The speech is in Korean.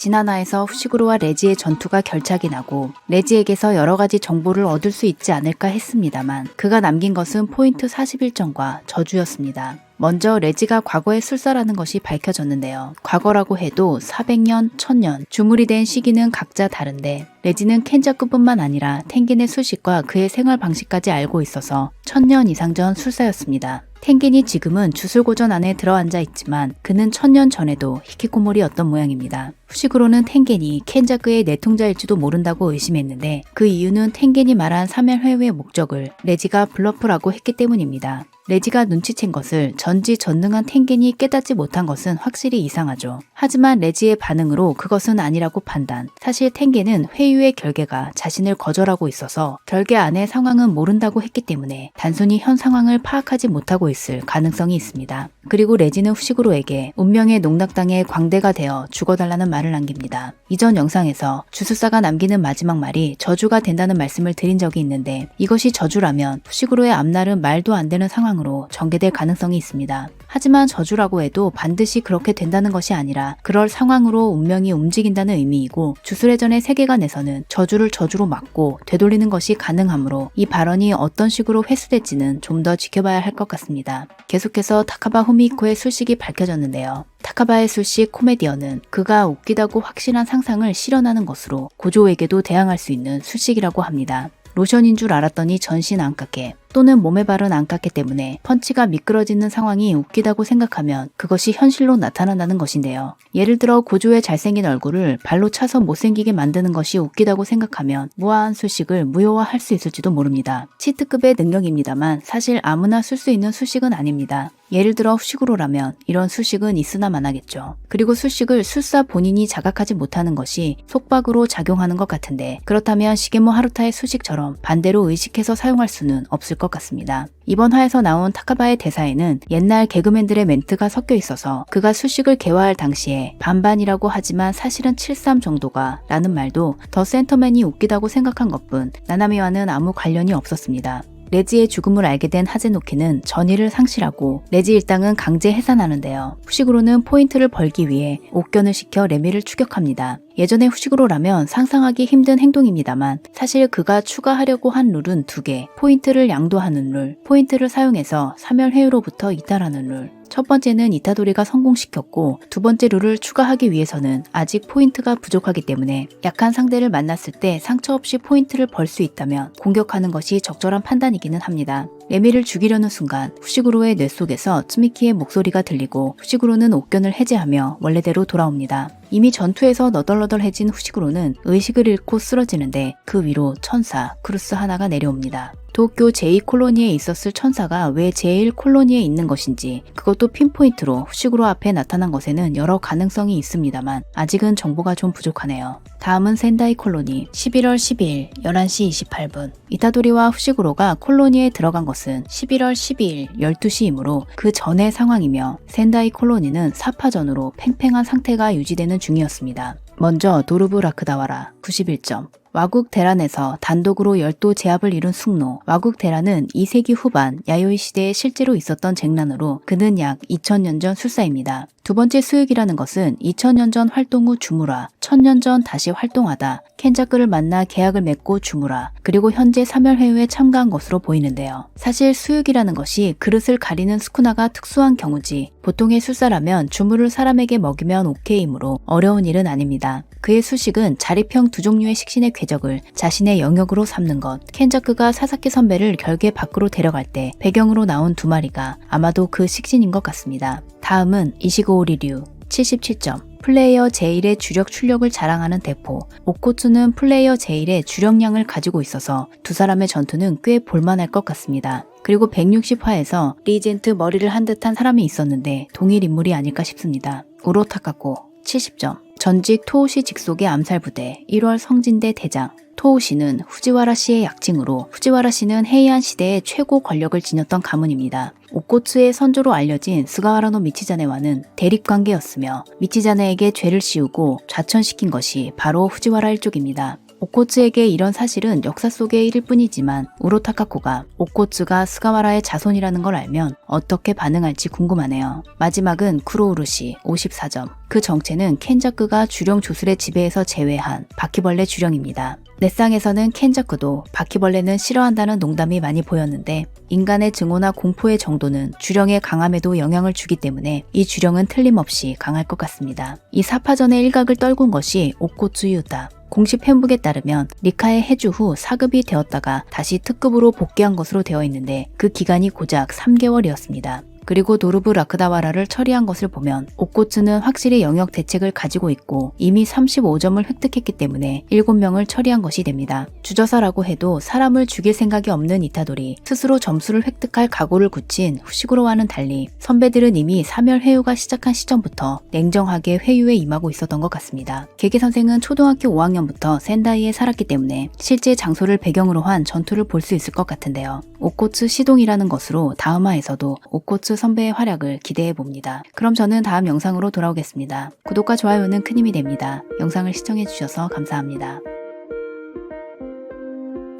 진하나에서 후시구로와 레지의 전투가 결착이 나고 레지에게서 여러가지 정보를 얻을 수 있지 않을까 했습니다만 그가 남긴 것은 포인트 41점과 저주였습니다. 먼저 레지가 과거의 술사라는 것이 밝혀졌는데요. 과거라고 해도 400년, 1000년, 주물이 된 시기는 각자 다른데 레지는 켄자쿠뿐만 아니라 텐긴의 술식과 그의 생활 방식까지 알고 있어서 1000년 이상 전 술사였습니다. 텐긴이 지금은 주술고전 안에 들어앉아 있지만 그는 1000년 전에도 히키코모리였던 모양입니다. 후식으로는 텐겐이 켄자쿠의 내통자일지도 모른다고 의심했는데 그 이유는 텐겐이 말한 사멸회유의 목적을 레지가 블러프라고 했기 때문입니다. 레지가 눈치챈 것을 전지전능한 텐겐이 깨닫지 못한 것은 확실히 이상하죠. 하지만 레지의 반응으로 그것은 아니라고 판단. 사실 텐겐은 회유의 결계가 자신을 거절하고 있어서 결계 안의 상황은 모른다고 했기 때문에 단순히 현 상황을 파악하지 못하고 있을 가능성이 있습니다. 그리고 레지는 후식으로에게 운명의 농락당에 광대가 되어 죽어달라는 말을 남깁니다. 이전 영상에서 주술사가 남기는 마지막 말이 저주가 된다는 말씀을 드린 적이 있는데 이것이 저주라면 후식으로의 앞날은 말도 안 되는 상황으로 전개될 가능성이 있습니다. 하지만 저주라고 해도 반드시 그렇게 된다는 것이 아니라 그럴 상황으로 운명이 움직인다는 의미이고 주술회전의 세계관에서는 저주를 저주로 막고 되돌리는 것이 가능하므로 이 발언이 어떤 식으로 회수될지는 좀 더 지켜봐야 할 것 같습니다. 계속해서 타카바 후미히코의 술식이 밝혀졌는데요. 타카바의 술식 코메디언은 그가 웃기다고 확신한 상상을 실현하는 것으로 고조에게도 대항할 수 있는 술식이라고 합니다. 로션인 줄 알았더니 전신 안깎게 또는 몸에 바른 안깎게 때문에 펀치가 미끄러지는 상황이 웃기다고 생각하면 그것이 현실로 나타난다는 것인데요. 예를 들어 고조의 잘생긴 얼굴을 발로 차서 못생기게 만드는 것이 웃기다고 생각하면 무아한 술식을 무효화할 수 있을지도 모릅니다. 치트급의 능력입니다만 사실 아무나 쓸 수 있는 술식은 아닙니다. 예를 들어 후식으로라면 이런 술식은 있으나 마나겠죠. 그리고 술식을 술사 본인이 자각하지 못하는 것이 속박으로 작용하는 것 같은데 그렇다면 시게모 하루타의 술식처럼 반대로 의식해서 사용할 수는 없을 것 같습니다. 이번 화에서 나온 타카바의 대사에는 옛날 개그맨들의 멘트가 섞여 있어서 그가 술식을 개화할 당시에 반반이라고 하지만 사실은 73 정도가 라는 말도 더 센터맨이 웃기다고 생각한 것뿐 나나미와는 아무 관련이 없었습니다. 레지의 죽음을 알게 된 하제노키는 전의를 상실하고 레지 일당은 강제 해산하는데요. 후식으로는 포인트를 벌기 위해 옥견을 시켜 레미를 추격합니다. 예전의 후식으로라면 상상하기 힘든 행동입니다만 사실 그가 추가하려고 한 룰은 2개, 포인트를 양도하는 룰, 포인트를 사용해서 사멸회유로부터 이탈하는 룰. 첫 번째는 이타도리가 성공시켰고 두 번째 룰을 추가하기 위해서는 아직 포인트가 부족하기 때문에 약한 상대를 만났을 때 상처 없이 포인트를 벌 수 있다면 공격하는 것이 적절한 판단이기는 합니다. 레미를 죽이려는 순간 후식으로의 뇌 속에서 츠미키의 목소리가 들리고 후식으로는 옥견을 해제하며 원래대로 돌아옵니다. 이미 전투에서 너덜너덜해진 후식으로는 의식을 잃고 쓰러지는데 그 위로 천사, 크루스 하나가 내려옵니다. 도쿄 제2콜로니에 있었을 천사가 왜 제1콜로니에 있는 것인지 그것도 핀포인트로 후식으로 앞에 나타난 것에는 여러 가능성이 있습니다만 아직은 정보가 좀 부족하네요. 다음은 센다이 콜로니 11월 12일 11시 28분 이타도리와 후식으로가 콜로니에 들어간 것은 11월 12일 12시이므로 그 전의 상황이며 센다이 콜로니는 사파전으로 팽팽한 상태가 유지되는 중이었습니다. 먼저 도르부 라크다와라 91점 와국 대란에서 단독으로 열도 제압을 이룬 숙노. 와국 대란은 2세기 후반 야요이 시대에 실제로 있었던 쟁란으로 그는 약 2000년 전 술사입니다. 두 번째 수익이라는 것은 2000년 전 활동 후 주무라, 1000년 전 다시 활동하다, 켄자쿠를 만나 계약을 맺고 주무라, 그리고 현재 사멸회유에 참가한 것으로 보이는데요. 사실 수익이라는 것이 그릇을 가리는 스쿠나가 특수한 경우지 보통의 술사라면 주무를 사람에게 먹이면 오케이이므로 어려운 일은 아닙니다. 그의 수식은 자립형 두 종류의 식신의 궤적을 자신의 영역으로 삼는 것. 켄자쿠가 사사키 선배를 결계 밖으로 데려갈 때 배경으로 나온 2마리가 아마도 그 식신인 것 같습니다. 다음은 이시고오리류 77점. 플레이어 제1의 주력 출력을 자랑하는 대포. 오코츠는 플레이어 제1의 주력량을 가지고 있어서 두 사람의 전투는 꽤 볼만할 것 같습니다. 그리고 160화에서 리젠트 머리를 한 듯한 사람이 있었는데 동일 인물이 아닐까 싶습니다. 우로타카코 70점. 전직 토우시 직속의 암살부대 1월 성진대 대장. 토우시는 후지와라 씨의 약칭으로 후지와라 씨는 헤이안 시대의 최고 권력을 지녔던 가문입니다. 오코츠의 선조로 알려진 스가와라노 미치자네와는 대립관계였으며 미치자네에게 죄를 씌우고 좌천시킨 것이 바로 후지와라 일족입니다. 오코츠에게 이런 사실은 역사 속의 일일 뿐이지만 우로타카코가 오코츠가 스가와라의 자손이라는 걸 알면 어떻게 반응할지 궁금하네요. 마지막은 쿠로우루시 54점. 그 정체는 켄자쿠가 주령 조술의 지배에서 제외한 바퀴벌레 주령입니다. 넷상에서는 켄자쿠도 바퀴벌레는 싫어한다는 농담이 많이 보였는데 인간의 증오나 공포의 정도는 주령의 강함에도 영향을 주기 때문에 이 주령은 틀림없이 강할 것 같습니다. 이 사파전의 일각을 떨군 것이 오코츠 유다. 공식 팬북에 따르면 리카의 해주 후 사급이 되었다가 다시 특급으로 복귀한 것으로 되어 있는데 그 기간이 고작 3개월이었습니다. 그리고 도르부 라크다와라를 처리한 것을 보면 오코츠는 확실히 영역 대책을 가지고 있고 이미 35점을 획득했기 때문에 7명을 처리한 것이 됩니다. 주저사라고 해도 사람을 죽일 생각이 없는 이타돌이 스스로 점수를 획득할 각오를 굳힌 후시구로와는 달리 선배들은 이미 사멸 회유가 시작한 시점부터 냉정하게 회유에 임하고 있었던 것 같습니다. 개개 선생은 초등학교 5학년부터 센다이에 살았기 때문에 실제 장소를 배경으로 한 전투를 볼 수 있을 것 같은데요. 오코츠 시동이라는 것으로 다음화에서도 오코츠 선배의 활약을 기대해 봅니다. 그럼 저는 다음 영상으로 돌아오겠습니다. 구독과 좋아요는 큰 힘이 됩니다. 영상을 시청해 주셔서 감사합니다.